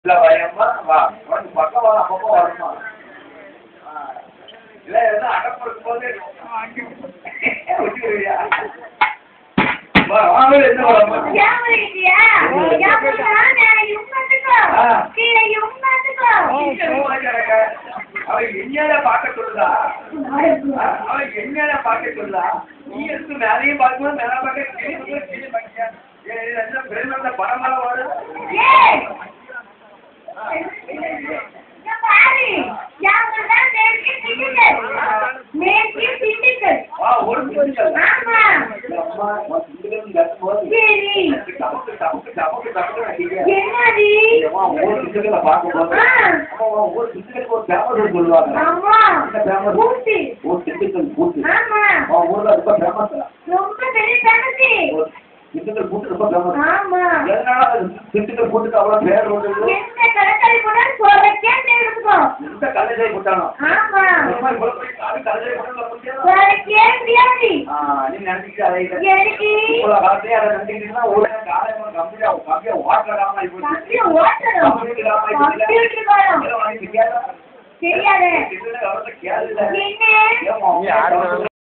இல்ல வயம்மா வா உனக்கு பக்கம் வா அப்பப்போ வரணுமா இல்ல எதுவும் அடப்படுக்கும் போது அவன் என்னையால பார்க்க சொல்லுதா அவன் என்னையால பார்க்க சொல்லுதா நீ எதுக்கு மேலையும் பார்க்கணும் மேல பார்க்க கீழே பார்க்க என்ன பிரேம படமெல்லாம் வரும் திண்டுக்கல் கூட்டு ரொம்ப ஃபேமஸ். ஆமா. எதனால திண்டுக்கல் கூட்டுக்கு அவ்வளவு பேர் வந்தது? எந்த கலரை போட்டா சோறக்கே தேடுதுக்கோ. எந்த கலரை போட்டானோ? ஆமா. நம்ம இவ்வளவு அது கலரை போட்டா முடியாது. சோறக்கே முடியாது. நீ நினைச்சிட்டு அதை எதுக்கு? இவ்வளவு காலத்தையே அதை நினைச்சிட்டீங்கன்னா ஒரு காலையில கம்மியா வாட்டராம இப்போ. கம்மியா வாட்டரா? கம்ப்யூட்டர் காலம். தெரியாது. தெரியாது. என்ன?